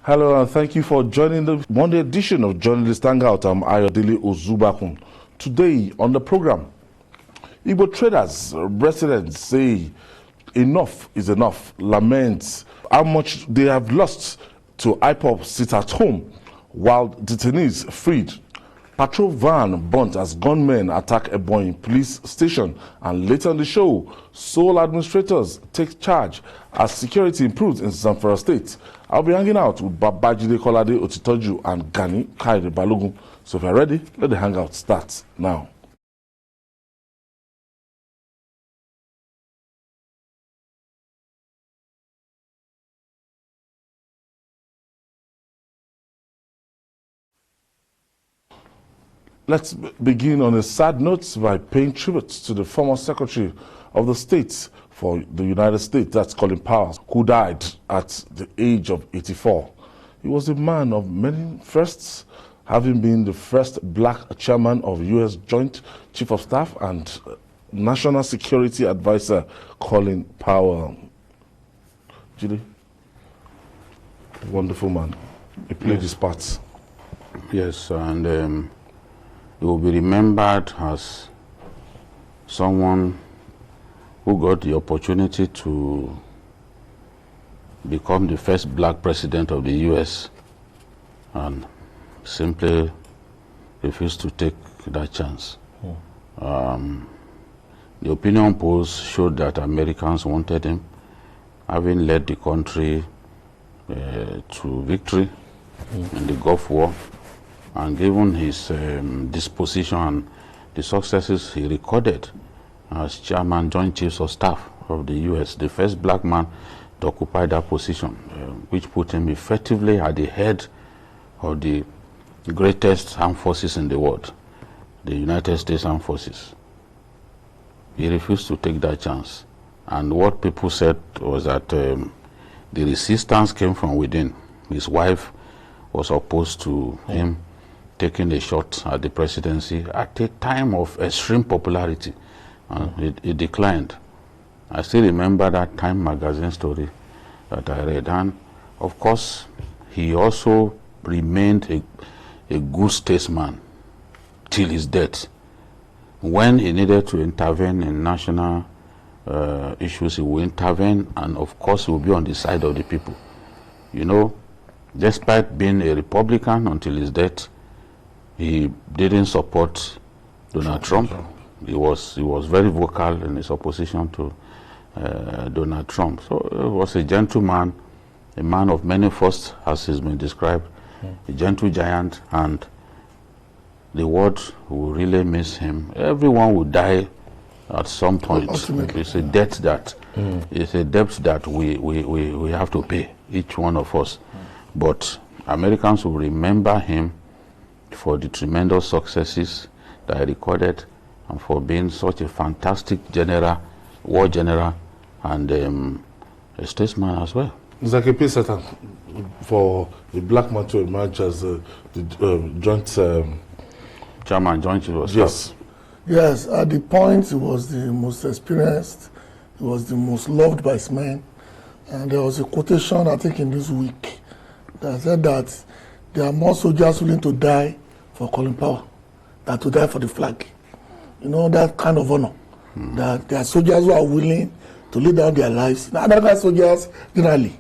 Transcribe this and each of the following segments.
Hello and thank you for joining the Monday edition of Journalist Hangout. I'm Ayodele Ozubakun. Today on the program, Igbo traders, residents say enough is enough, laments how much they have lost to IPOB sit at home while detainees freed. Patrol van burnt as gunmen attack a Boeing police station, and later in the show, sole administrators take charge as security improves in Zamfara State. I'll be hanging out with Babajide Kolade Otitoju and Gani Kaide Balogun. So if you're ready, let the hangout start now. Let's begin on a sad note by paying tribute to the former Secretary of the State for the United States, that's Colin Powell, who died at the age of 84. He was a man of many firsts, having been the first black chairman of U.S. Joint Chief of Staff and National Security Advisor Colin Powell. Judy, wonderful man. He played his part. Yes, and he will be remembered as someone who got the opportunity to become the first black president of the U.S. and simply refused to take that chance. The opinion polls showed that Americans wanted him, having led the country to victory in the Gulf War, and given his disposition and the successes he recorded as chairman, Joint Chiefs of Staff of the U.S., the first black man to occupy that position, which put him effectively at the head of the greatest armed forces in the world, the United States Armed Forces. He refused to take that chance. And what people said was that the resistance came from within. His wife was opposed to him taking a shot at the presidency at a time of extreme popularity. It declined. I still remember that Time magazine story that I read, and of course he also remained a good statesman till his death. When he needed to intervene in national issues, he would intervene, and of course he would be on the side of the people. You know, despite being a Republican until his death, he didn't support Donald Trump. He was very vocal in his opposition to Donald Trump. So he was a gentleman, a man of many firsts, as he's been described, a gentle giant, and the world will really miss him. Everyone will die at some point. Ultimately. It's a debt that we have to pay, each one of us. But Americans will remember him for the tremendous successes that he recorded and for being such a fantastic general, war general, and a statesman as well. It's like a peace setter for a black man to emerge as the joint chairman, Joint Chief of Staff. Yes. Yes, at the point he was the most experienced, he was the most loved by his men. And there was a quotation, I think, in this week that said that there are more soldiers willing to die for Colin Powell than to die for the flag. You know, that kind of honor. That there are soldiers who are willing to lay down their lives. Now, American soldiers, generally,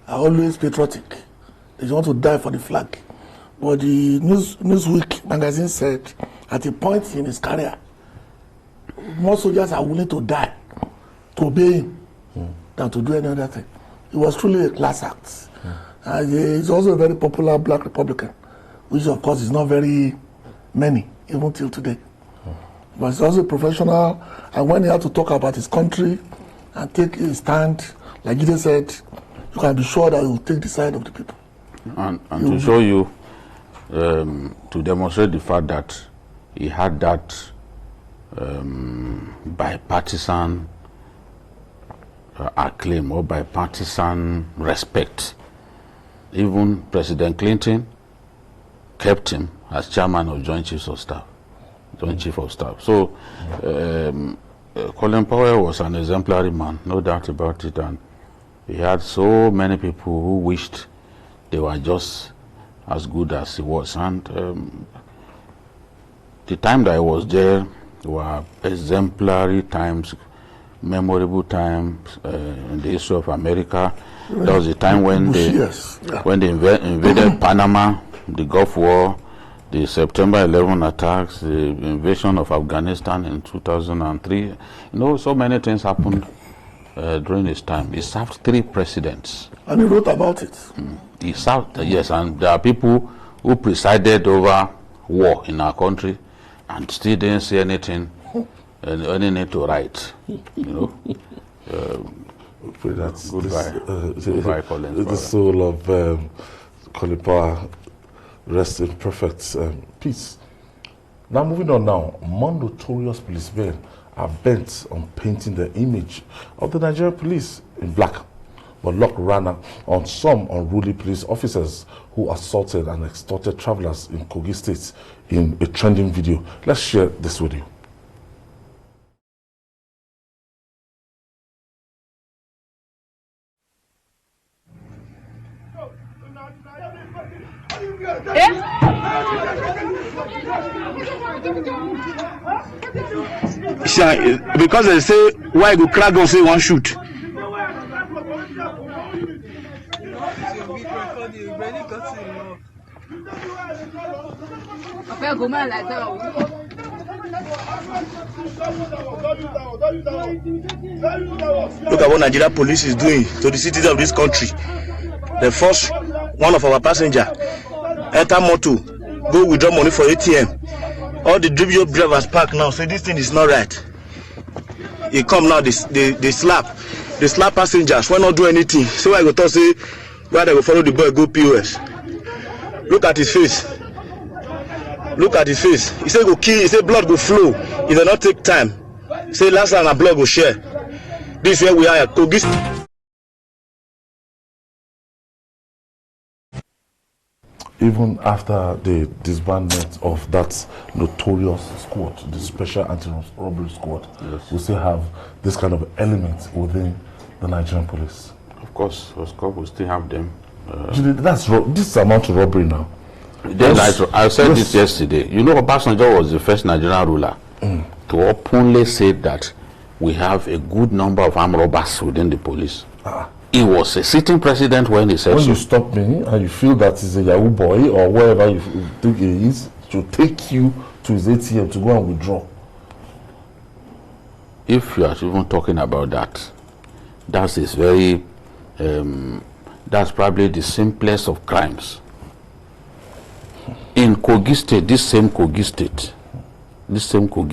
are always patriotic. They want to die for the flag. But the Newsweek magazine said, at a point in his career, more soldiers are willing to die to obey him than to do any other thing. It was truly a class act. He's also a very popular black Republican, which of course is not very many, even till today. But he's also a professional, and when he had to talk about his country and take a stand, like Jide said, you can be sure that he will take the side of the people. And to show you, to demonstrate the fact that he had that bipartisan acclaim or bipartisan respect, even President Clinton kept him as chairman of Joint Chiefs of Staff, Joint Chief of Staff. So Colin Powell was an exemplary man, no doubt about it, and he had so many people who wished they were just as good as he was. And the time that I was there were exemplary times, memorable times in the history of America. That was the time when they invaded Panama, the Gulf War, the September 11 attacks, the invasion of Afghanistan in 2003. You know, so many things happened during his time. He served 3 presidents. And he wrote about it. He served, yes, and there are people who presided over war in our country and still didn't say anything, any need to write, you know. Goodbye, Collins. The soul of Colin Power rest in perfect peace. Now moving on now, more notorious policemen are bent on painting the image of the Nigerian police in black. But luck ran out on some unruly police officers who assaulted and extorted travelers in Kogi State in a trending video. Let's share this with you. Because they say why go crack gun say one shoot. Look at what Nigeria police is doing to the citizens of this country. They force one of our passengers enter motor, go withdraw money for ATM. All the drivers park now, say this thing is not right. He come now, they slap passengers, why not do anything? So I go talk say why they go follow the boy go POS. Look at his face. Look at his face. He say go kill, he say blood go flow. He does not take time. He say last time a blood go share. This is where we are at Kogi. Even after the disbandment of that notorious squad, the special anti-robbery squad, yes, we still have this kind of element within the Nigerian police. Of course, we still have them. This amount of robbery now. I said this yesterday. You know, Obasanjo was the first Nigerian ruler to openly say that we have a good number of armed robbers within the police. He was a sitting president when he said when so. You stop me and you feel that he's a Yahoo boy or wherever you think he is, to take you to his ATM to go and withdraw. If you are even talking about that, that is very, that's probably the simplest of crimes. In Kogi State, this same Kogi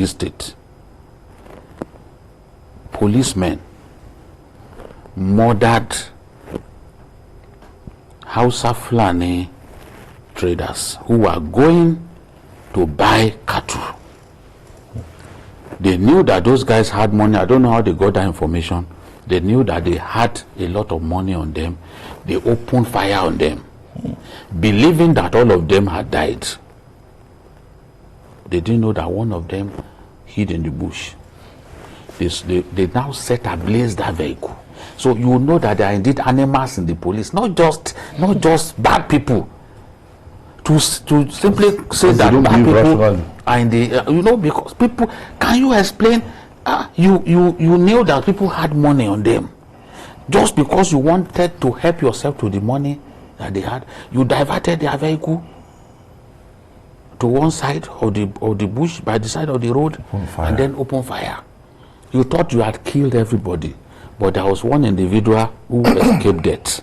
State, policemen murdered Hausa Fulani traders who were going to buy cattle. They knew that those guys had money. I don't know how they got that information. They knew that they had a lot of money on them. They opened fire on them, believing that all of them had died. They didn't know that one of them hid in the bush. They now set ablaze that vehicle. So you know that there are indeed animals in the police, not just bad people. To simply say that bad people are in the because people, can you explain? You knew that people had money on them. Just because you wanted to help yourself to the money that they had, you diverted their vehicle to one side of the bush, by the side of the road, and then open fire. You thought you had killed everybody, but there was one individual who escaped death.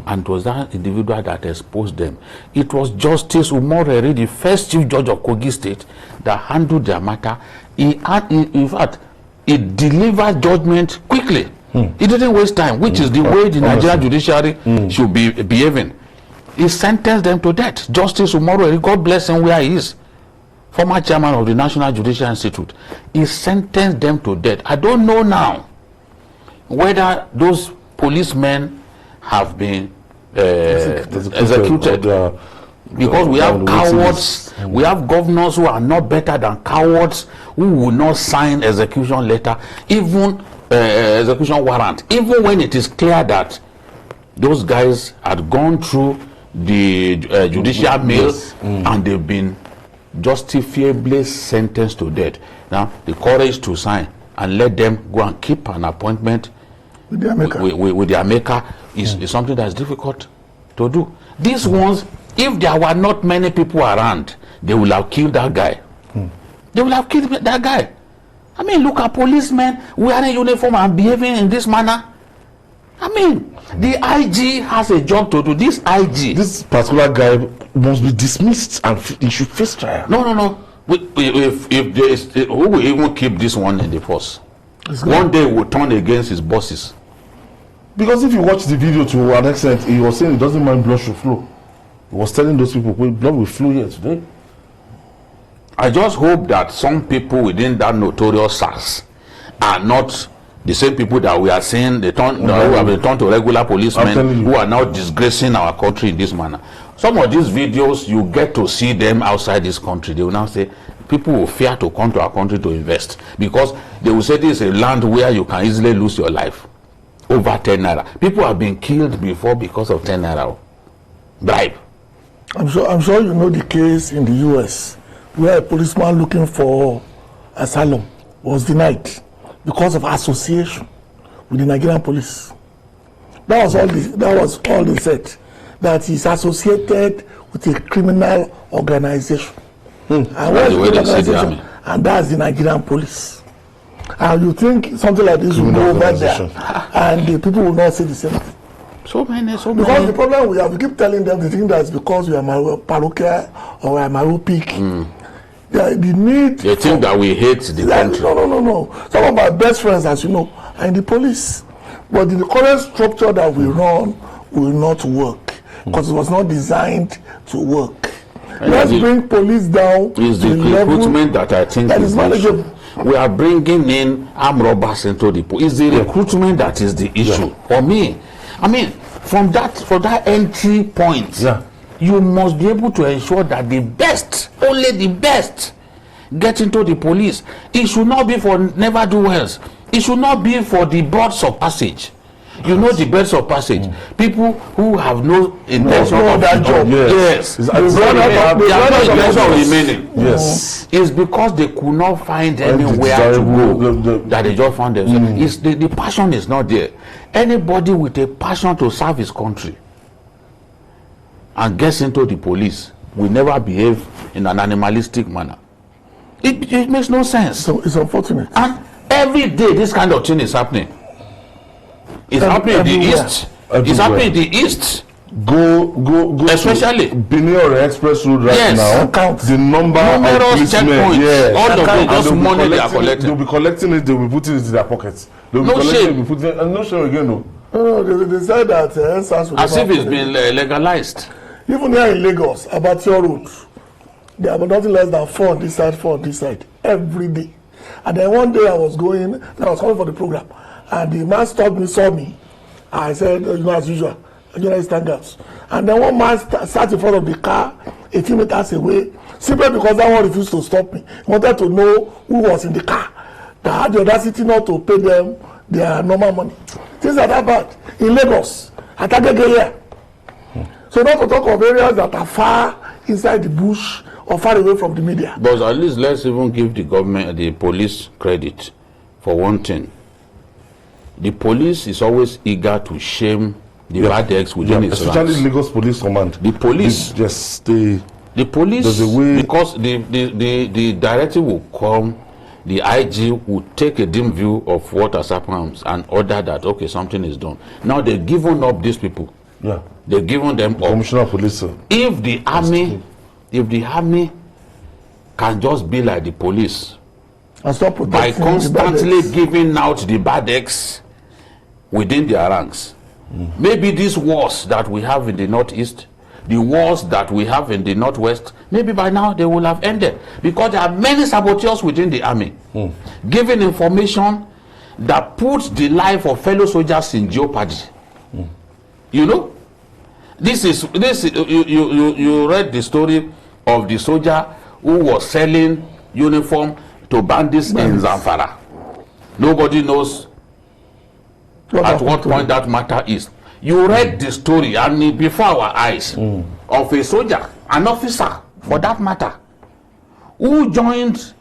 And it was that individual that exposed them. It was Justice Umoreri, the first Chief Judge of Kogi State, that handled their matter. In fact, he delivered judgment quickly. He didn't waste time, which is the way the Nigerian judiciary should be behaving. He sentenced them to death. Justice Umoreri, God bless him where he is, former chairman of the National Judicial Institute. He sentenced them to death. I don't know now whether those policemen have been executed, because we have cowards, we have governors who are not better than cowards, who will not sign execution letter, even execution warrant, even when it is clear that those guys had gone through the judicial mail, and they've been justifiably sentenced to death. Now, the courage to sign and let them go and keep an appointment with their maker, is something that's difficult to do. These ones, if there were not many people around, they will have killed that guy. They will have killed that guy. I mean, look at policemen wearing uniform and behaving in this manner. I mean, the IG has a job to do. This IG, this particular guy must be dismissed and he should face trial. No. If there is, who will even keep this one in the force? One day will turn against his bosses. Because if you watch the video to an extent, he was saying he doesn't mind blood should flow. He was telling those people, blood will flow here today. I just hope that some people within that notorious SARS are not the same people that we are seeing, who have been turned to regular policemen who are now disgracing our country in this manner. Some of these videos, you get to see them outside this country. They will now say, people will fear to come to our country to invest, because they will say this is a land where you can easily lose your life. Over 10 naira. People have been killed before because of 10 naira. Bribe. I'm sure you know the case in the US where a policeman looking for asylum was denied because of association with the Nigerian police. That was all they said, that he's associated with a criminal organization. And that's the Nigerian police. And you think something like this will go over there, and the people will not say the same thing. So many. Because the problem we have, we keep telling them the thing that's because we are parochial or we are myopic. The need. They think that we hate the country. No. Some of my best friends, as you know, are in the police. But the current structure that we run will not work because it was not designed to work. Let's bring police down. Is the recruitment that I think that is manageable. We are bringing in armed robbers into the police. It's the recruitment that is the issue for me. I mean, from that entry point, you must be able to ensure that the best, only the best, get into the police. It should not be for never-do-wells. It should not be for the birds of passage. You know the birds of passage. People who have no intention of that job. Yes. They have no intention of remaining. Yes. It's because they could not find anywhere to go that they just found themselves. It's the passion is not there. Anybody with a passion to serve his country and gets into the police will never behave in an animalistic manner. It makes no sense. So it's unfortunate. And every day this kind of thing is happening. It's happening in the east. It's happening in the east. Go especially Benin or Express Road right now. Count the number of policemen. Yes. All of them, just money they are collecting. They'll be collecting it. They'll be putting it in their pockets. No shame. No shame again, no. No, they said that as if it's been legalized. Even here in Lagos, Abattoir Road, there are nothing less than 4 on this side, every day. And then one day I was coming for the program, and the man stopped me, saw me. I said, as usual, journalist Hangout. And then one man sat in front of the car 18 meters away, simply because that one refused to stop me. He wanted to know who was in the car. They had the audacity not to pay them their normal money. Things like that bad. In Lagos, at Agege. So not to talk of areas that are far inside the bush or far away from the media. But at least let's even give the government, the police credit for one thing. The police is always eager to shame the bad eggs within its ranks. Especially Lagos Police Command. The police, the police, there's a way, because the directive will come, the IG will take a dim view of what has happened and order that okay, something is done. Now they've given up these people. Yeah. They've given them up. Commissioner of Police. If the army can just be like the police by constantly giving out the bad eggs within their ranks, maybe these wars that we have in the northeast, the wars that we have in the northwest, maybe by now they will have ended, because there are many saboteurs within the army giving information that puts the life of fellow soldiers in jeopardy. You know, this is you read the story of the soldier who was selling uniform to bandits in Zamfara. Nobody knows at what point that matter is. You read the story, and before our eyes, of a soldier, an officer, for that matter, who joined,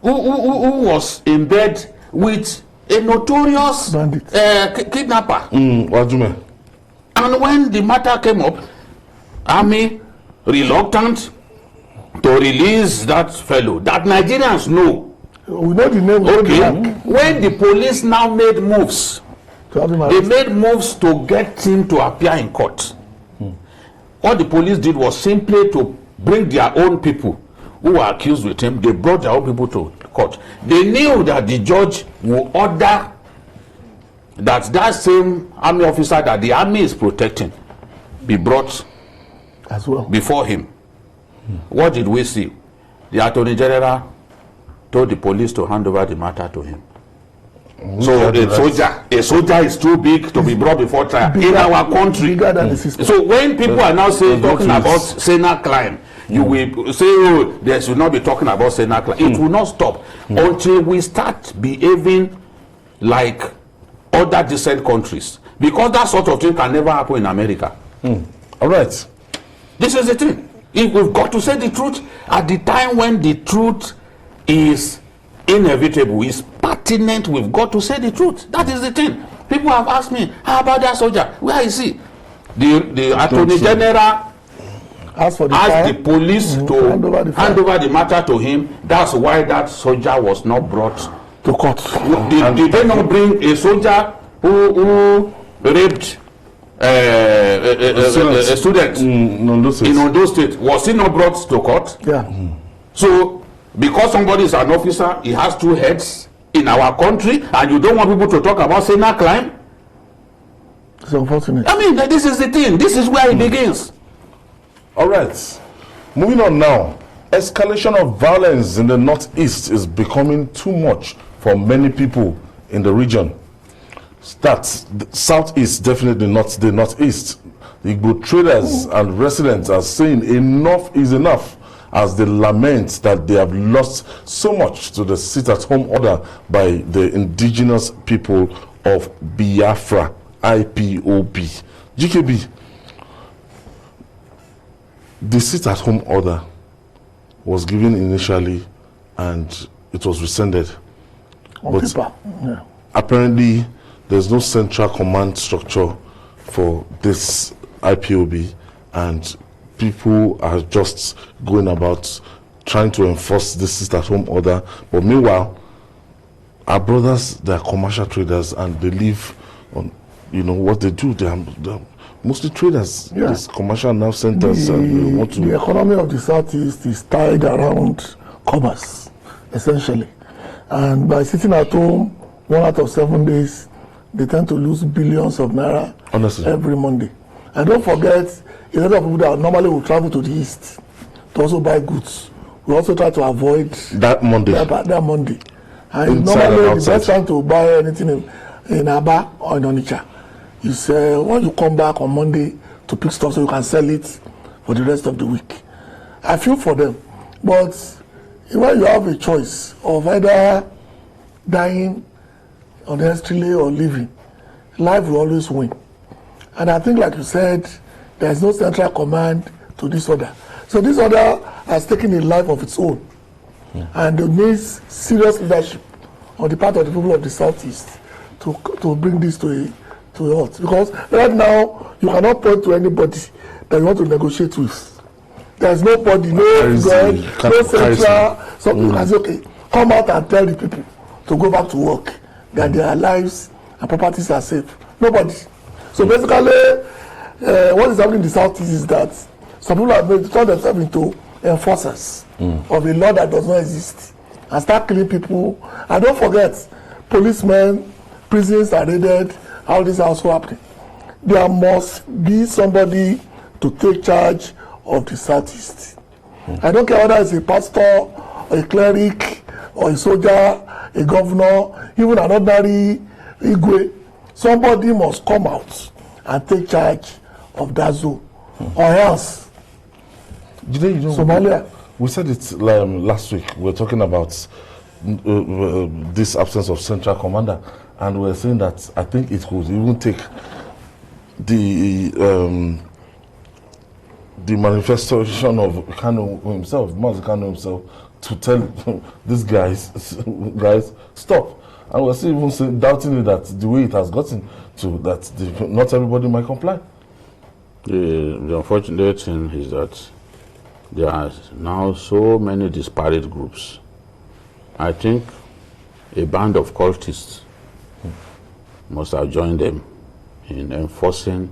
who was in bed with a notorious kidnapper. And when the matter came up, army reluctant to release that fellow, that Nigerians know. We know the name. Okay. When the police now made moves, they made moves to get him to appear in court. What the police did was simply to bring their own people who were accused with him. They brought their own people to court. They knew that the judge would order that same army officer that the army is protecting be brought as well before him. What did we see? The Attorney General told the police to hand over the matter to him. So a soldier is too big to be brought before trial in our country. So when people are now saying talking about Senate crime, you will say, oh, they should not be talking about Senate crime. It will not stop until we start behaving like other decent countries, because that sort of thing can never happen in America. All right. This is the thing. If we've got to say the truth at the time when the truth is inevitable, is pertinent, we've got to say the truth. That is the thing. People have asked me, how about that soldier? Where is he? The Attorney General asked the police to hand over the matter to him. That's why that soldier was not brought to court. Did they not bring a soldier who raped a student in Ondo State? Was he not brought to court? Yeah. So, because somebody is an officer, he has two heads in our country, and you don't want people to talk about Senate crime? It's unfortunate. I mean, this is the thing. This is where it begins. All right. Moving on now. Escalation of violence in the northeast is becoming too much for many people in the region. The southeast, definitely not the northeast. The Igbo traders and residents are saying enough is enough, as they lament that they have lost so much to the sit-at-home order by the indigenous people of Biafra, IPOB. GKB, the sit-at-home order was given initially and it was rescinded. Apparently, there's no central command structure for this IPOB, and people are just going about trying to enforce this sit-at-home order. But meanwhile, our brothers, they are commercial traders, and they live on, what they do. They are mostly traders. Yeah. These commercial nerve centers. The economy of the Southeast is tied around commerce, essentially. And by sitting at home 1 out of 7 days, they tend to lose billions of naira every Monday. And don't forget, a lot of people that normally will travel to the east to also buy goods. We also try to avoid that Monday. That Monday. And normally the best time to buy anything in Aba or in Onitsha is when you come back on Monday to pick stuff so you can sell it for the rest of the week. I feel for them, but when you have a choice of either dying honestly or living, life will always win. And I think, like you said, there is no central command to this order. So this order has taken a life of its own. And it needs serious leadership on the part of the people of the Southeast to bring this to a halt. Because right now, you cannot point to anybody that you want to negotiate with. There's nobody, no central. So you can say, okay, come out and tell the people to go back to work, that their lives and properties are safe. Nobody. So basically, what is happening in the Southeast is that some people have turned themselves into enforcers of a law that does not exist and start killing people. And don't forget, policemen, prisons are raided, all this is also happening. There must be somebody to take charge of the Southeast. I don't care whether it's a pastor, or a cleric, or a soldier, a governor, even an ordinary Igwe. Somebody must come out and take charge of that zone, or else. Somalia. We said it last week. We were talking about this absence of central commander, and we were saying that I think it would even take the manifestation of Kano himself, Mazi Kano himself, to tell these guys, stop. And we're still even doubting it that the way it has gotten to that not everybody might comply. The unfortunate thing is that there are now so many disparate groups. I think a band of cultists must have joined them in enforcing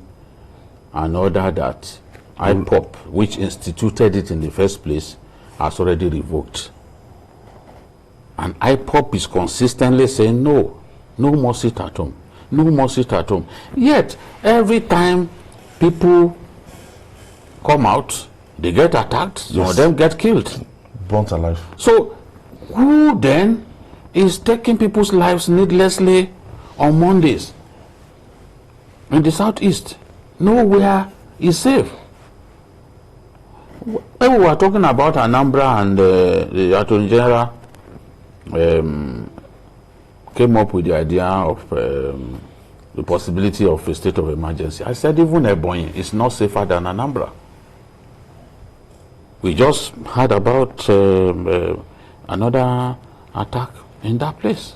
an order that IPOB, which instituted it in the first place, has already revoked. And IPOB is consistently saying no more sit at home, no more sit at home. Yet, every time people come out, they get attacked, some of them get killed. Burnt alive. So, who then is taking people's lives needlessly on Mondays? In the southeast, nowhere is safe. When we were talking about Anambra and the Attorney General came up with the idea of the possibility of a state of emergency, I said even Ebonyi is not safer than Anambra. We just heard about another attack in that place.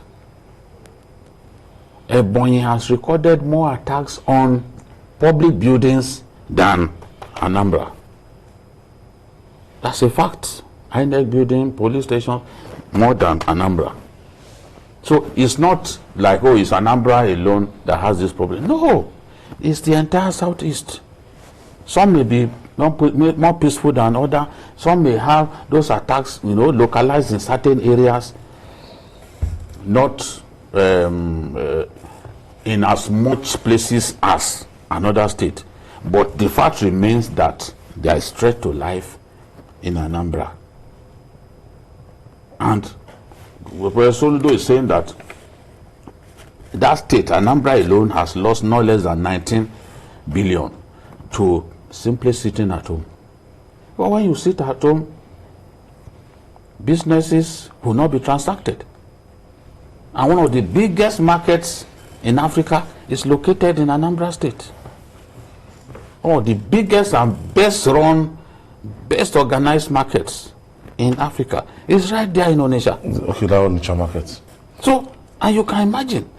Ebonyi has recorded more attacks on public buildings than Anambra. That's a fact. INEC building, police station, more than Anambra. So it's not like, oh, it's Anambra alone that has this problem. No, it's the entire southeast. Some may be more peaceful than others. Some may have those attacks, localized in certain areas, not in as much places as another state. But the fact remains that there is threat to life in Anambra. And Professor Soludo is saying that that state, Anambra alone, has lost no less than 19 billion to simply sitting at home. But when you sit at home, businesses will not be transacted. And one of the biggest markets in Africa is located in Anambra State. One of the biggest and best run, best organized markets in Africa is right there in Onitsha. Okay, that Onitsha market. So, and you can imagine,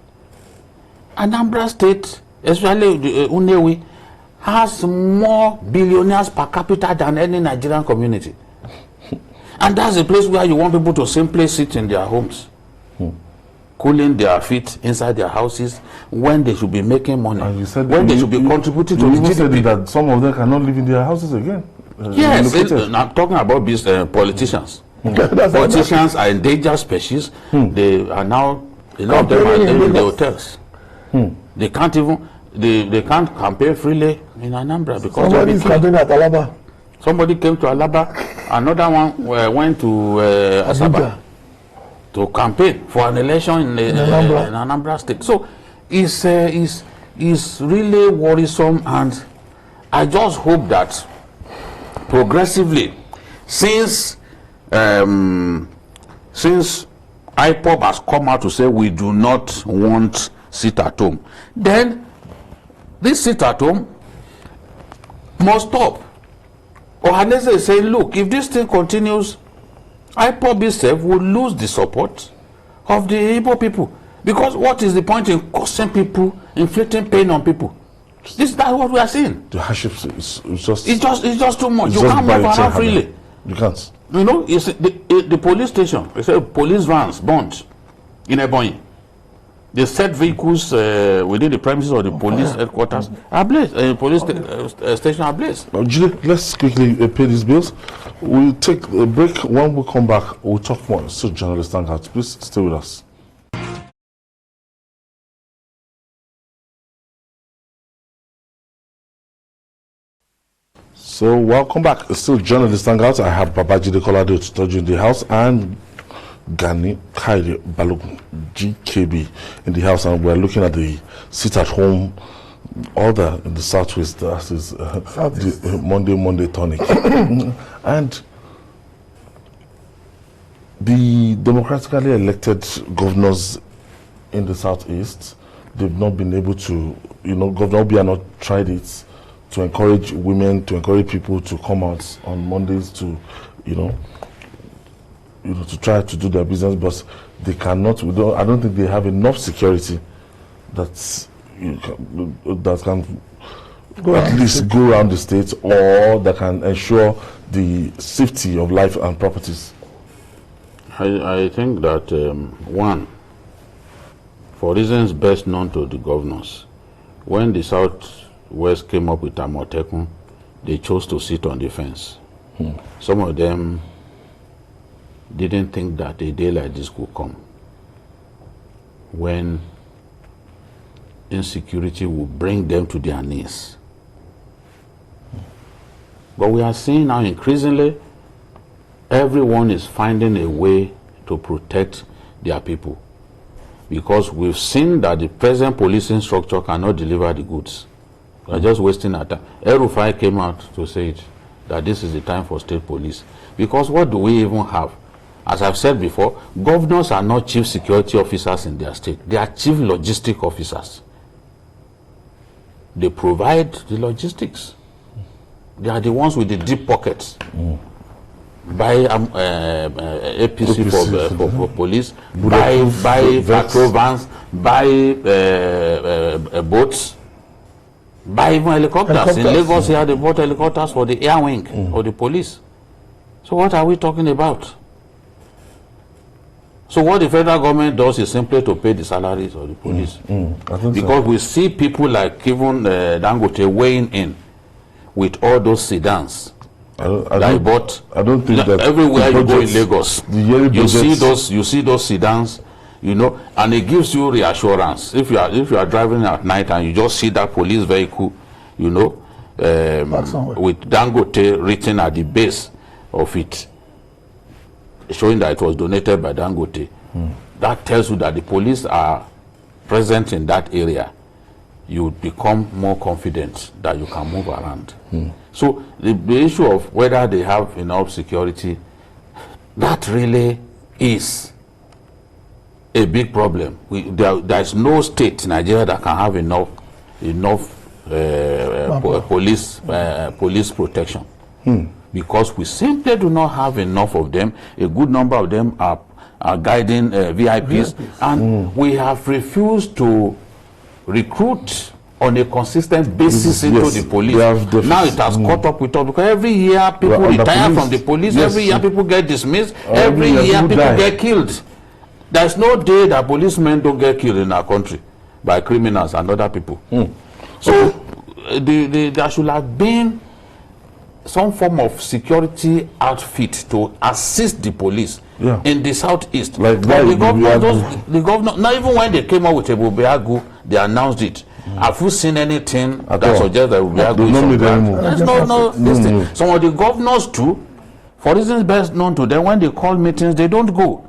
Anambra State, especially Unewi, has more billionaires per capita than any Nigerian community. And that's a place where you want people to simply sit in their homes, cooling their feet inside their houses when they should be making money, and you said when they should be contributing to the GDP. Said that some of them cannot live in their houses again. Yes, I'm talking about these politicians. Politicians are endangered species. They are now, a lot of them are living in the hotels. They can't even, they can't campaign freely in Anambra because somebody is campaigning at Alaba. Somebody came to Alaba, another one went to Asaba to campaign for an election in Anambra State. So it's really worrisome, and I just hope that progressively, since IPOB has come out to say we do not want sit at home, then this sit at home must stop. Or Hanese is saying, look, if this thing continues, IPOB itself will lose the support of the Igbo people. Because what is the point in causing people, inflicting pain on people? That's what we are seeing. The hardships is just... It's just too much. You can't move around freely. You can't. It's the police station, they say police vans burnt in Ebonyi. They set vehicles within the premises of the police headquarters ablaze, police station ablaze. Julie, let's quickly pay these bills. We'll take a break. When we come back, we'll talk more. So, journalist Hangout, please stay with us. So, welcome back. It's still journalist Hangout. I have Babajide Kolade to touch in the house and Gani Kairi Balogun, GKB, in the house, and we're looking at the sit-at-home order in the southwest. That is the Monday tonic, and the democratically elected governors in the southeast, they've not been able to, Governor Obi has not tried it to encourage women, to encourage people to come out on Mondays to, to try to do their business, but they cannot. I don't think they have enough security that can at least go around the state, or that can ensure the safety of life and properties. I think that one, for reasons best known to the governors, when the Southwest came up with Amotekun, they chose to sit on the fence. Some of them didn't think that a day like this could come, when insecurity would bring them to their knees. But we are seeing now increasingly, everyone is finding a way to protect their people, because we've seen that the present policing structure cannot deliver the goods. We are just wasting our time. El-Rufai came out to say it, that this is the time for state police. Because what do we even have? As I've said before, governors are not chief security officers in their state. They are chief logistic officers. They provide the logistics. They are the ones with the deep pockets. Buy APC for police, buy patrol vans, buy boats, buy even helicopters. In Lagos here, they bought helicopters for the air wing of the police. So what are we talking about? So what the federal government does is simply to pay the salaries of the police. Because we see people like even Dangote weighing in with all those sedans. I don't think that everywhere you go in Lagos, you see those sedans, and it gives you reassurance. If you are driving at night and you just see that police vehicle, with Dangote written at the base of it, showing that it was donated by Dangote, that tells you that the police are present in that area. You become more confident that you can move around. So the issue of whether they have enough security, that really is a big problem. There is no state in Nigeria that can have enough police protection, because we simply do not have enough of them. A good number of them are guiding VIPs, and we have refused to recruit on a consistent basis into the police. Now it has caught up with us, because every year people retire from the police, every year people get dismissed, every year people get killed. There's no day that policemen don't get killed in our country by criminals and other people. So there should have been some form of security outfit to assist the police in the southeast. Like the governor, not even when they came out with Ebubeagu, they announced it. Have you seen anything that suggests that Ebubeagu is on ground? There's no. Some of the governors too, for reasons best known to them, when they call meetings, they don't go.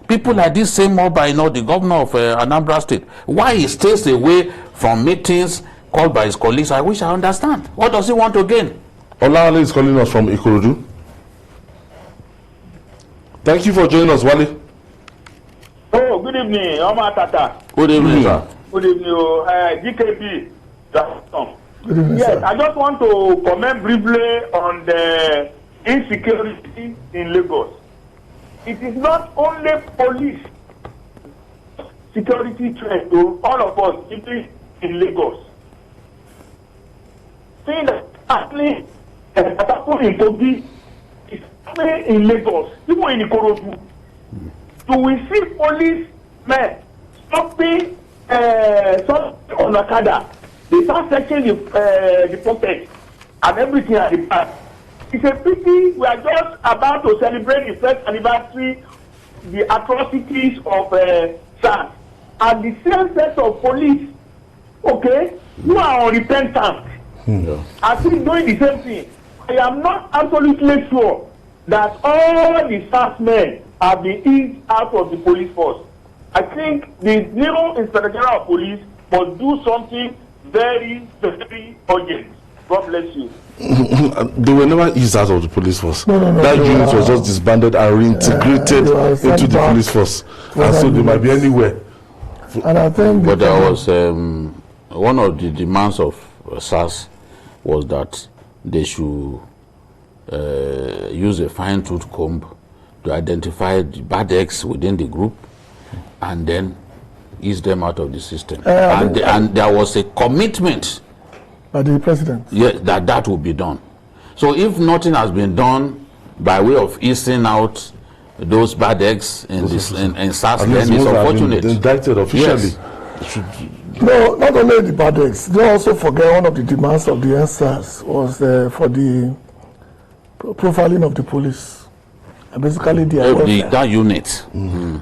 People like this same Oba, the governor of Anambra State, why he stays away from meetings called by his colleagues, I wish I understand. What does he want to gain? Olawale is calling us from Ikorodu. Thank you for joining us, Wale. Oh, good evening, Oma Tata. Good evening, sir. Good evening, GKB. Good evening, sir. I just want to comment briefly on the insecurity in Lagos. It is not only police security threat to all of us, even in Lagos. Seeing that actually that happened in Kogi is happening in Lagos, even in Ikorodu. Do we see policemen stopping on Okada? They start searching the pocket and everything at the back. It's a pity we are just about to celebrate the first anniversary, the atrocities of SARS, and the same set of police, okay, who are unrepentant. I think doing the same thing. I am not absolutely sure that all the SARS men have been eased out of the police force. I think the new Inspector General of Police must do something very, very urgent. God bless you. They were never eased out of the police force. That unit was just disbanded and reintegrated into the police force. And so they might be anywhere. And I think... But there was one of the demands of SARS was that they should use a fine-tooth comb to identify the bad eggs within the group and then ease them out of the system. And there was a commitment by the president. Yeah, that will be done. So if nothing has been done by way of easing out those bad eggs in SARS, then it's unfortunate. Indicted officially. Yes. No, not only the bad eggs. Don't also forget one of the demands of the NSAS was for the profiling of the police. And basically that unit. Mm-hmm.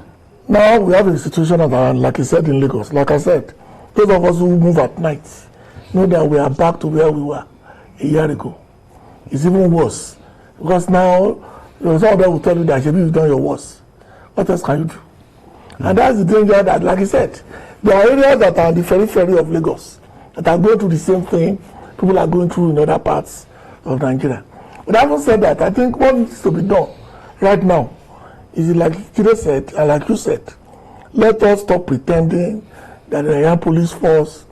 Now we have a situation like I said in Lagos. Like I said, those of us who move at night know that we are back to where we were a year ago. It's even worse. Because now, some of them will tell you that you've done your worst. What else can you do? Mm-hmm. And that's the danger that, like I said, there are areas that are on the periphery of Lagos that are going through the same thing people are going through in other parts of Nigeria. But having said that, I think what needs to be done right now is, like Kide said, and like you said, let us stop pretending that the Nigerian police force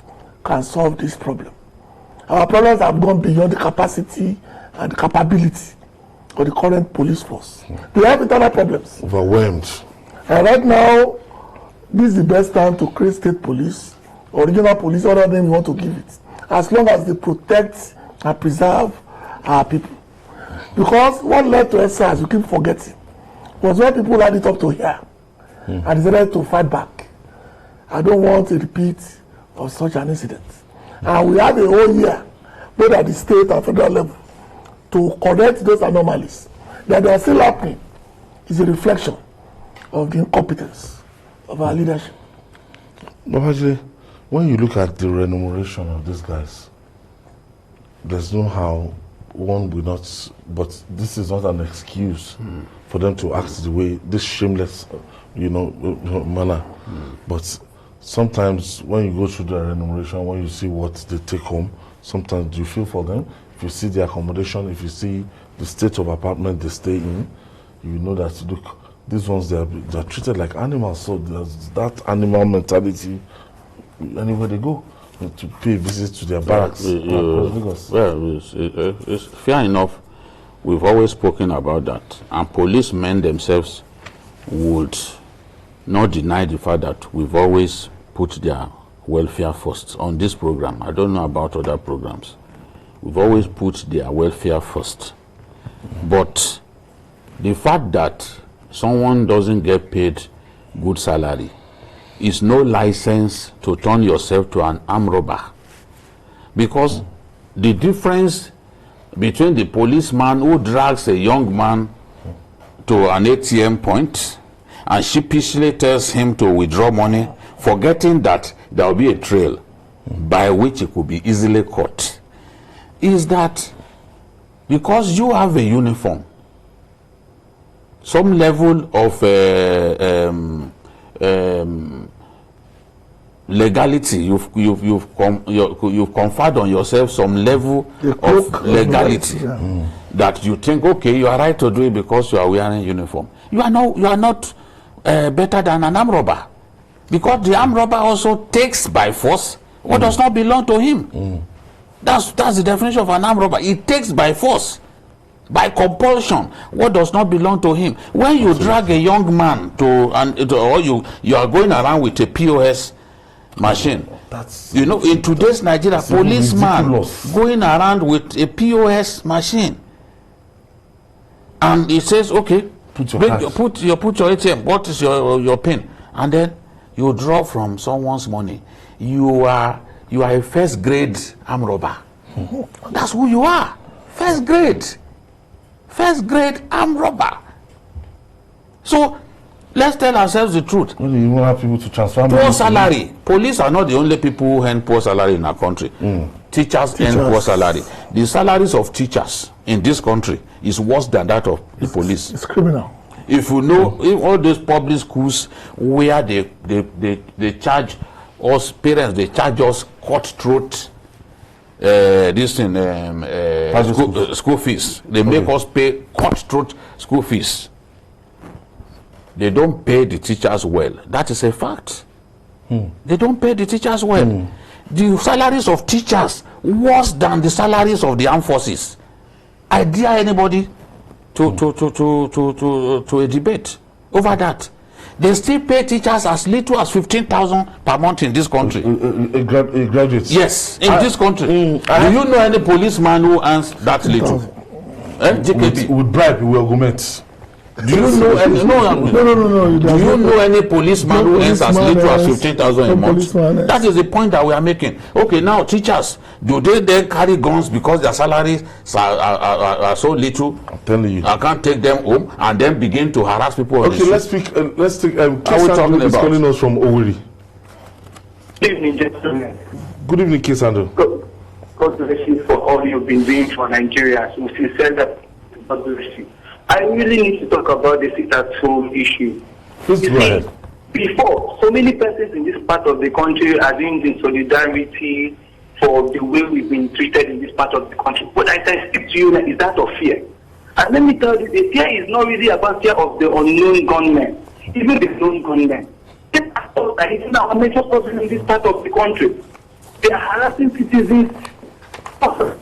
can solve this problem. Our problems have gone beyond the capacity and the capability of the current police force. They have internal problems. Overwhelmed. And right now, this is the best time to create state police, or regional police, whatever name you want to give it, as long as they protect and preserve our people. Because what led to SARS, we keep forgetting, was when people had it up to here and decided to fight back. I don't want a repeat of such an incident. And we had a whole year, both at the state and federal level, to correct those anomalies. That they are still happening is a reflection of the incompetence of our leadership. But actually, when you look at the remuneration of these guys, there's no how one will not, but this is not an excuse for them to act the way, this shameless, manner. But sometimes when you go through the remuneration, when you see what they take home, sometimes you feel for them. If you see the accommodation, if you see the state of apartment they stay in, you know that, look, these ones, they're treated like animals. So there's that animal mentality anywhere they go to pay visits to their barracks. Well, it's fair enough. We've always spoken about that. And policemen themselves would not deny the fact that we've always put their welfare first on this program. I don't know about other programs. We've always put their welfare first. But the fact that someone doesn't get paid good salary is no license to turn yourself to an armed robber. Because the difference between the policeman who drags a young man to an ATM point and sheepishly tells him to withdraw money, forgetting that there will be a trail by which it could be easily caught, is that because you have a uniform, some level of legality, you've conferred on yourself some level of legality that you think, okay, you are right to do it because you are wearing uniform. You are not better than an armed robber, because the armed robber also takes by force what does not belong to him. That's the definition of an armed robber. He takes by force, by compulsion, what does not belong to him. When you drag a young man or you are going around with a POS machine, in today's Nigeria, policeman going around with a POS machine, and he says, okay, put your ATM, what is your pin, and then you draw from someone's money. You are a first grade armed robber. That's who you are. First grade armed robber. So let's tell ourselves the truth. You won't have people to transfer poor salary. Police are not the only people who earn poor salary in our country. Teachers earn poor salary. The salaries of teachers in this country is worse than that of the police. It's criminal. If you know, if all those public schools where they charge us parents, they charge us cutthroat school fees. They make us pay cutthroat school fees. They don't pay the teachers well. That is a fact. They don't pay the teachers well. The salaries of teachers worse than the salaries of the armed forces. I dare anybody to a debate over that. They still pay teachers as little as 15,000 per month in this country. Graduates? Yes, in this country. Do you know any policeman who earns that little? GKP. With bribe, we argument. Do you know any? No. Do you know any policeman who earns as little as 15,000 a month? That is the point that we are making. Okay, now teachers, do they then carry guns because their salaries are so little? I'm telling you, I can't take them home and then begin to harass people. Okay, let's speak. Let's take. Kesandro is calling us from Owerri. Good evening, gentlemen. Good evening, Kesandro. God bless you for all you've been doing for Nigeria. So sincerely, God bless you. I really need to talk about the sit-at-home issue. Please go ahead. Before, so many persons in this part of the country are doing the solidarity for the way we've been treated in this part of the country. What I can speak to you now is that of fear. And let me tell you, the fear is not really about fear of the unknown gunmen, even the known gunmen. These actors are hitting our major problem in this part of the country. They are harassing citizens.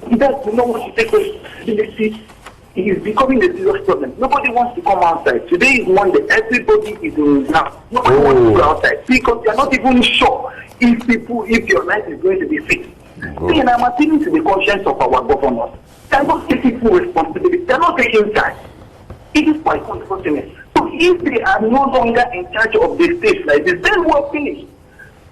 Leaders do not want to take responsibility. It is becoming a serious problem. Nobody wants to come outside. Today is Monday. Everybody is in now. Nobody wants to go outside because they are not even sure if your life is going to be fixed. See, and I'm appealing to the conscience of our governors. They are not taking full responsibility. They are not taking time. It is quite unfortunate. So if they are no longer in charge of the state like this, then we're finished.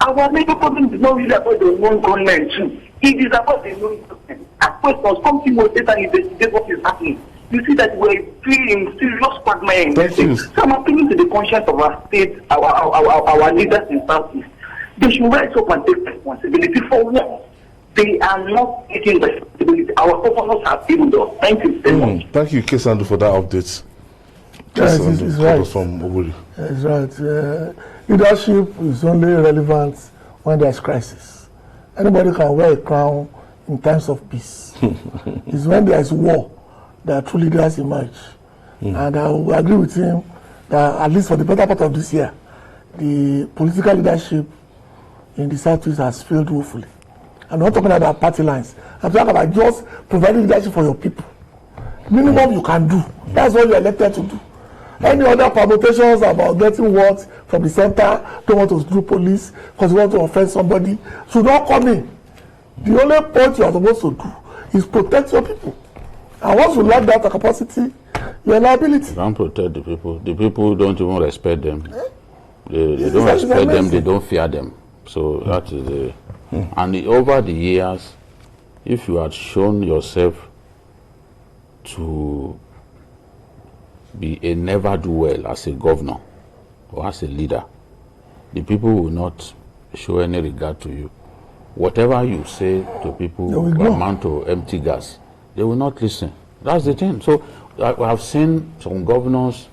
Our major problem is not really about the known government too. It is about the known government. As questions come to your state and investigate what is happening. You see that we're in serious quagmire in this state. So I'm appealing to the conscience of our state, our leaders in Southeast. They should rise up and take responsibility for what they are not taking responsibility. Our governors have failed us. Thank you very much. Thank you, Kesandro, for that update. Yes, it's right. From Owerri. It's right. Leadership is only relevant when there's crisis. Anybody can wear a crown in times of peace. It's when there is war that true leaders emerge. And I will agree with him that at least for the better part of this year, the political leadership in the Southeast has failed woefully. I'm not talking about party lines. I'm talking about just providing leadership for your people. Minimum you can do. That's what you're elected to do. Any other permutations about getting words from the center, don't want to do police because you want to offend somebody, should not come in. The only point you are supposed to do is protect your people. And once you lack that capacity, your liability. You don't protect the people. The people don't even respect them. They don't respect them, they don't fear them. So that is the... And over the years, if you had shown yourself to be a never-do-well as a governor or as a leader, the people will not show any regard to you. Whatever you say to people will amount to empty gas. They will not listen. That's the thing. So I have seen some governors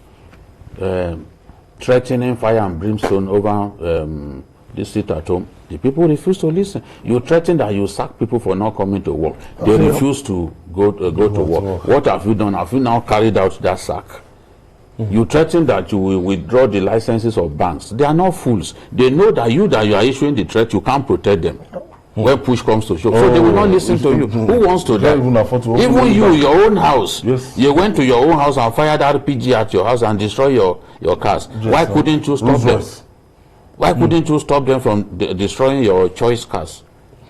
threatening fire and brimstone over the sit at home. The people refuse to listen. You threaten that you sack people for not coming to work. They refuse to go to work. What have you done? Have you now carried out that sack? You threaten that you will withdraw the licenses of banks. They are not fools. They know that you are issuing the threat, you can't protect them. When push comes to shove. So they will not listen to you. Who wants to die? Even you, your own house. Yes. You went to your own house and fired RPG at your house and destroyed your cars. Why couldn't you stop them? Why couldn't you stop them from destroying your choice cars?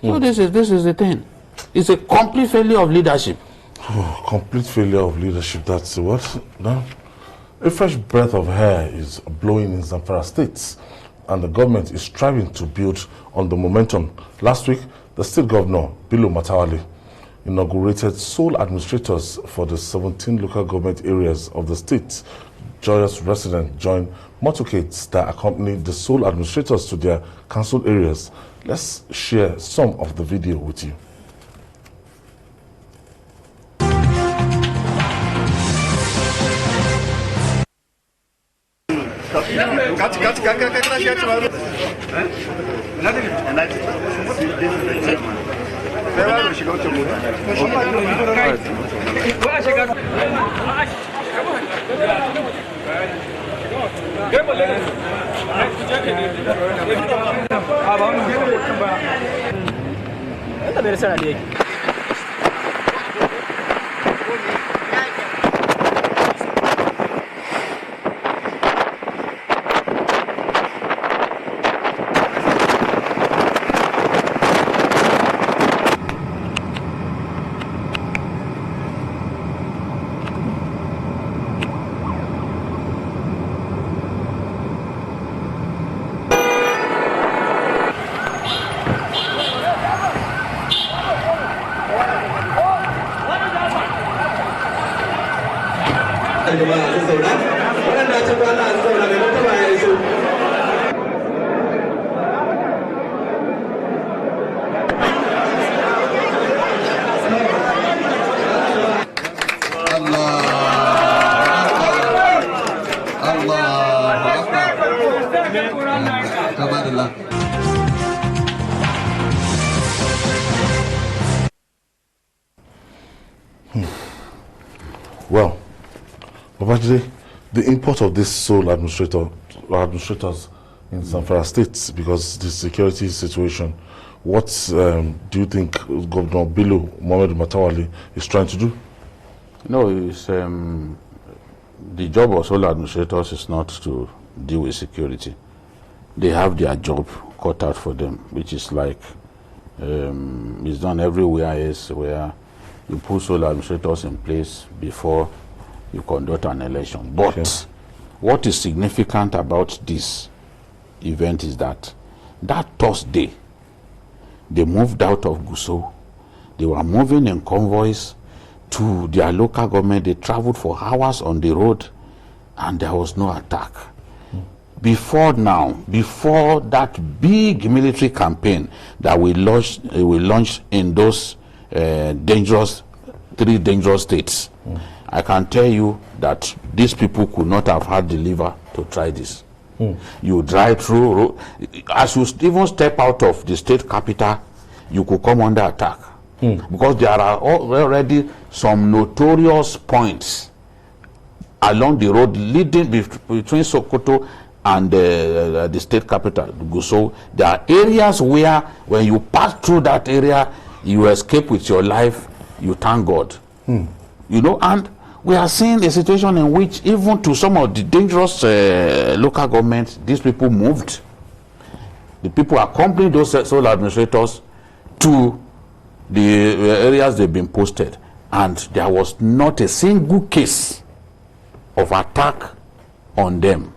So this is the thing. It's a complete failure of leadership. Complete failure of leadership. That's what? No. A fresh breath of air is blowing in Zamfara State, and the government is striving to build on the momentum. Last week, the state governor, Bello Matawalle, inaugurated sole administrators for the 17 local government areas of the state. Joyous residents joined motorcades that accompanied the sole administrators to their council areas. Let's share some of the video with you. Well, Babajide, the import of this sole administrators in Zamfara State, because the security situation, what do you think Governor Bello Mohammed Matawali is trying to do? No, it's, the job of sole administrators is not to deal with security. They have their job cut out for them, which is like it's done everywhere else where you put sole administrators in place before you conduct an election. But what is significant about this event is that Thursday, they moved out of Gusau. They were moving in convoys to their local government. They traveled for hours on the road, and there was no attack. Before that big military campaign that we launched in those three dangerous states, I can tell you that these people could not have had the liver to try this. You drive through, as you even step out of the state capital, you could come under attack. Because there are already some notorious points along the road leading between Sokoto and the state capital, Gusau. There are areas where when you pass through that area, you escape with your life, you thank God. You know, and we are seeing a situation in which even to some of the dangerous local governments, these people moved. The people accompanied those sole administrators to the areas they've been posted, and there was not a single case of attack on them.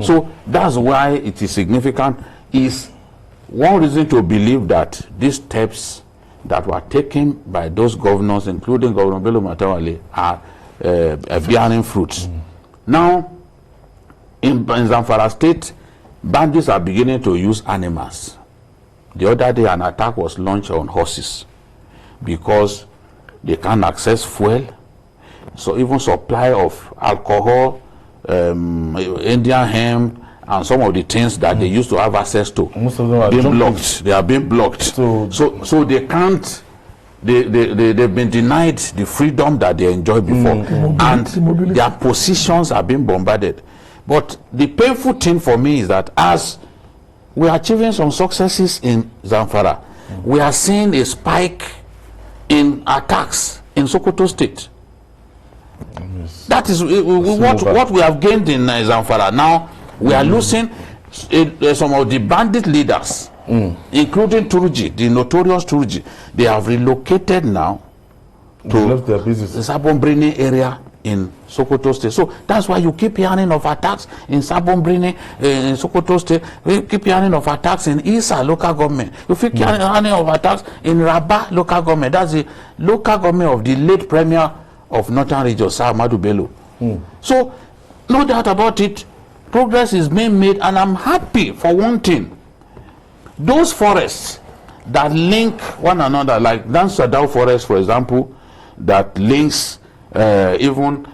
So that's why it is significant. Is one reason to believe that these steps that were taken by those governors, including Governor Bello Matawali, are bearing fruits. Now, in Zamfara State, bandits are beginning to use animals. The other day, an attack was launched on horses because they can't access fuel. So even supply of alcohol, Indian hemp, and some of the things that they used to have access to, most of them are being blocked. They are being blocked. So they can't. They've been denied the freedom that they enjoyed before, and their positions are being bombarded. But the painful thing for me is that as we are achieving some successes in Zamfara, we are seeing a spike in attacks in Sokoto State. That is what we have gained in Zamfara. Now we are losing some of the bandit leaders, including Turuji, the notorious Turuji. They have relocated now to the Sabombrini area in Sokoto State. So that's why you keep hearing of attacks in Sabombrini, in Sokoto State. We keep hearing of attacks in Isa local government. You keep hearing of attacks in Rabah local government. That's the local government of the late Premier of Northern Region, Sir Ahmadu Bello. So, no doubt about it, progress is being made, and I'm happy for one thing. Those forests that link one another, like Dan Sadao Forest, for example, that links even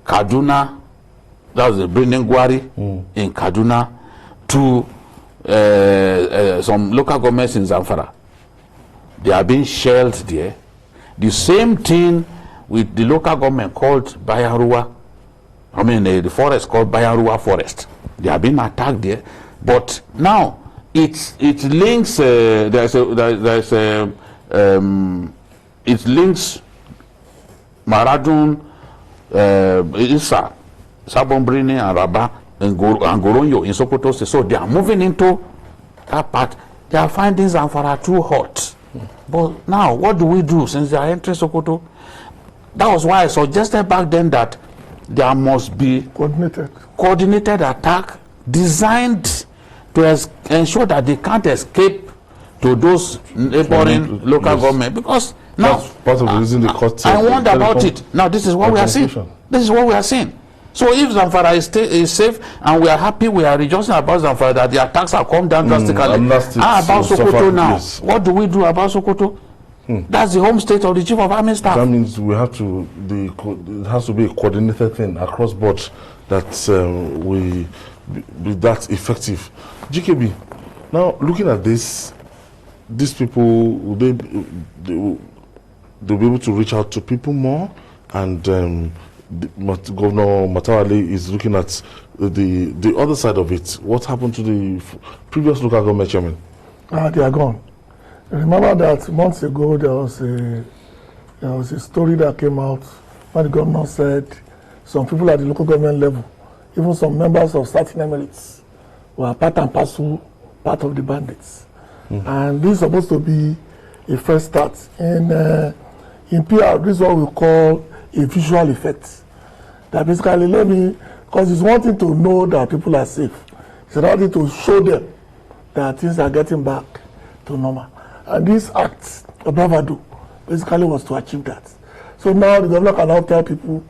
Kaduna, that's the Brindengwari in Kaduna, to some local governments in Zamfara. They are being shelled there. The same thing with the local government called Bayarua. I mean, the forest called Bayarua Forest. They have been attacked there. But now, it links. It links Maradun, Isa, Sabombrini, and Rabah, and Goronyo in Sokoto. So they are moving into that part. They are finding Zamfara too hot. But now, what do we do since they are entering Sokoto? That was why I suggested back then that there must be coordinated attack designed to ensure that they can't escape to those neighboring local government. Because now, that's part of the reason the court. I wonder about it. Now, this is what we are seeing. This is what we are seeing. So if Zamfara is safe and we are happy, we are rejoicing about Zamfara that the attacks have come down drastically. About Sokoto now? Yes. What do we do about Sokoto? That's the home state of the Chief of Army Staff. That means we have to. It has to be a coordinated thing across board that we be that effective. GKB. Now looking at this, these people will they'll be able to reach out to people more, and Governor Matawale is looking at the other side of it. What happened to the previous local government chairman? They are gone. Remember that months ago there was a story that came out where the governor said some people at the local government level, even some members of certain emirates, were part and parcel part of the bandits. And this is supposed to be a first start. And in PR, this is what we call a visual effect. That basically, because it's one thing to know that people are safe. It's another thing to show them that things are getting back to normal. And this act of bravado basically was to achieve that. So now the governor can now tell people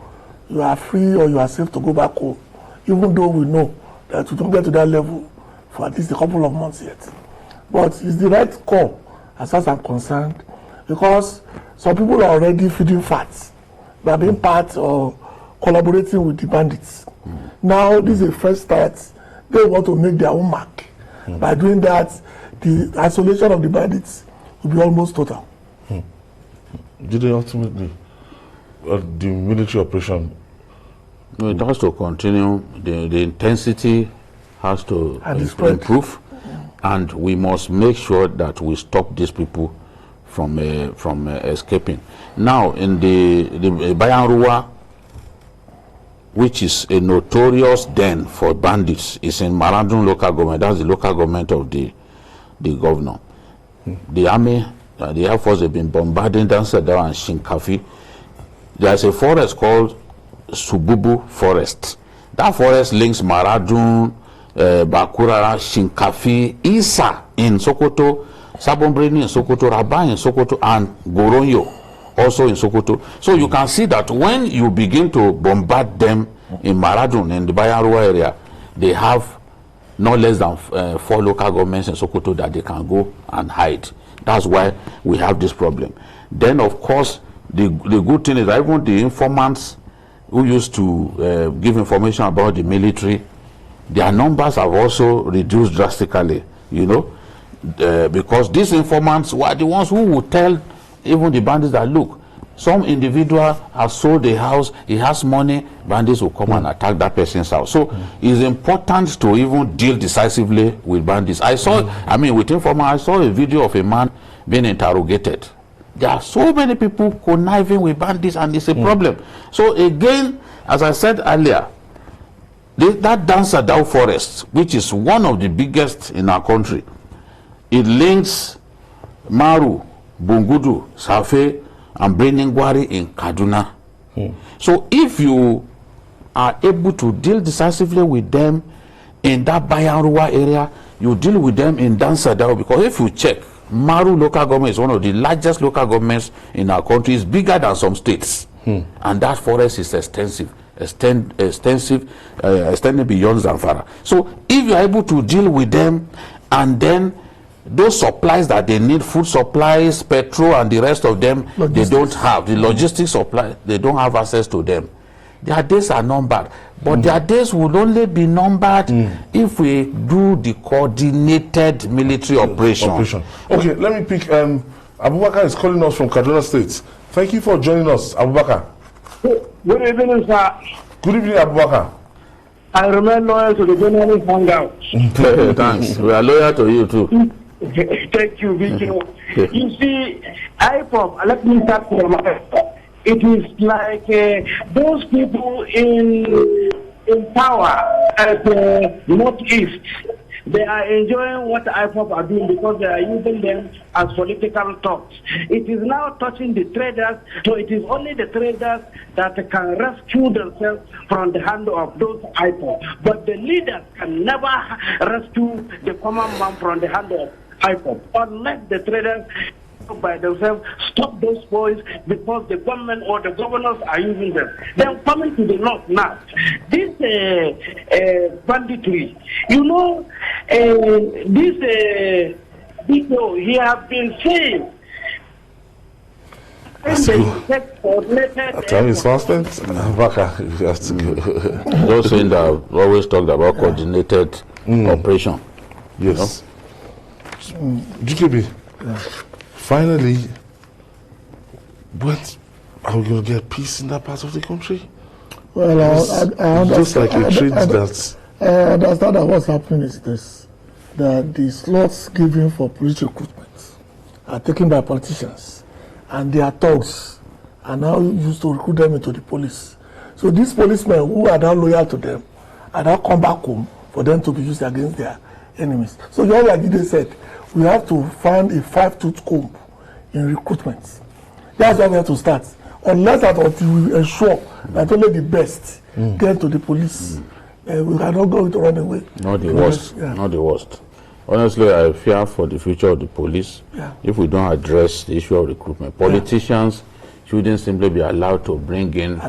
you are free or you are safe to go back home, even though we know that we don't get to that level for at least a couple of months yet. But it's the right call as far as I'm concerned, because some people are already feeding fat by being part or collaborating with the bandits. Now this is a first start. They want to make their own mark. By doing that, the isolation of the bandits will be almost total. Did they ultimately, the military operation? No, it has to continue. The intensity has to improve, and we must make sure that we stop these people from escaping. Now, in the Bayanruwa, which is a notorious den for bandits, is in Maradun local government. That's the local government of the governor. The army, the air force have been bombarding Dansadao and Shinkafi. There's a forest called Sububu Forest. That forest links Maradun, Bakurara, Shinkafi, Isa in Sokoto, Sabombreni in Sokoto, Rabah in Sokoto, and Goronyo also in Sokoto. So you can see that when you begin to bombard them in Maradun, in the Bayanruwa area, they have not less than 4 local governments in Sokoto that they can go and hide. That's why we have this problem. Then, of course, the good thing is that even the informants who used to give information about the military, their numbers have also reduced drastically, because these informants were the ones who would tell even the bandits that, look, some individual has sold a house, he has money, bandits will come and attack that person's house. So it's important to even deal decisively with bandits. I saw, with informants, I saw a video of a man being interrogated. There are so many people conniving with bandits, and it's a problem. So again, as I said earlier, that Dansadao forest, which is one of the biggest in our country, it links Maru, Bungudu, Safe, and Breningwari in Kaduna. So if you are able to deal decisively with them in that Bayanruwa area, you deal with them in Dansadao, because if you check, Maru local government is one of the largest local governments in our country. It's bigger than some states. And that forest is extensive, extending beyond Zamfara. So if you are able to deal with them, and then those supplies that they need, food supplies, petrol, and the rest of them, they don't have. The logistics supply, they don't have access to them. Their days are numbered. But their days will only be numbered if we do the coordinated military operation. Okay, let me pick. Abubakar is calling us from Kaduna State. Thank you for joining us, Abubakar. Good evening, sir. Good evening, Abubakar. I remain loyal to the journalist Hangout. Thanks. We are loyal to you too. Thank you, Vicky. You see, IPOB, let me start from IPOB. It is like those people in power at the Northeast. They are enjoying what IPOB are doing because they are using them as political talks. It is now touching the traders, so it is only the traders that can rescue themselves from the hand of those IPOB. But the leaders can never rescue the common man from the hand of IPOB unless the traders by themselves stop those boys because the government or the governors are using them. Then coming to the north now, this banditry, you know, this people he have been saying. Time is fasting. Those saying that I've always talked about coordinated operation. Yes. GKB. Finally, what are we going to get peace in that part of the country? Well, I just like a trade that. I understand that what's happening is this: that the slots given for police recruitment are taken by politicians, and their thugs are now used to recruit them into the police. So these policemen who are now loyal to them are now come back home for them to be used against their enemies. So just like Jide said, we have to find a 5-tooth comb in recruitment. That's why we have to start. Unless that we ensure that only the best get to the police, we cannot go to run away. Not the worst. Yeah. Not the worst. Honestly, I fear for the future of the police if we don't address the issue of recruitment. Politicians shouldn't simply be allowed to bring in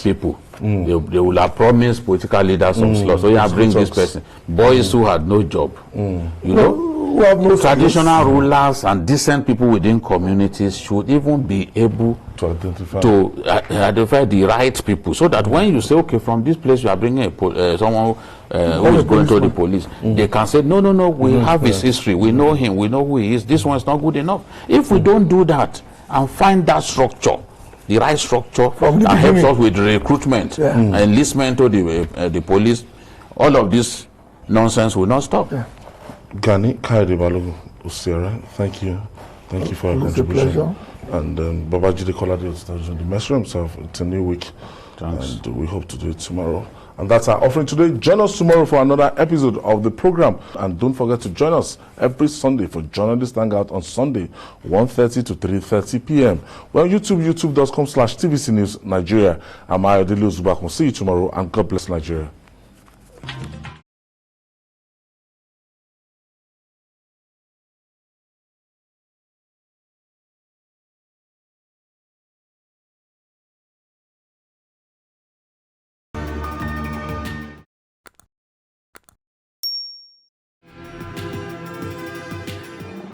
people. They will have promised political leaders some slots. So you bring this person. Boys who had no job. You know? Traditional rulers and decent people within communities should even be able to identify the right people, so that when you say, okay, from this place you are bringing someone who is going to the police, they can say, no, we have his history, we know him, we know who he is, this one is not good enough. If we don't do that and find that structure, the right structure that helps us with recruitment and enlistment to the police, all of this nonsense will not stop. Gani Kaide Balogun Usera, thank you for your contribution. And Babajide Kolade is in the mess room himself. It's a new week. Thanks. And we hope to do it tomorrow. And that's our offering today. Join us tomorrow for another episode of the program. And don't forget to join us every Sunday for Journalist Hangout on Sunday, 1:30 to 3:30 p.m. We're on YouTube, youtube.com/TVC News Nigeria. I'm Ayodele Ozubakun. See you tomorrow, and God bless Nigeria.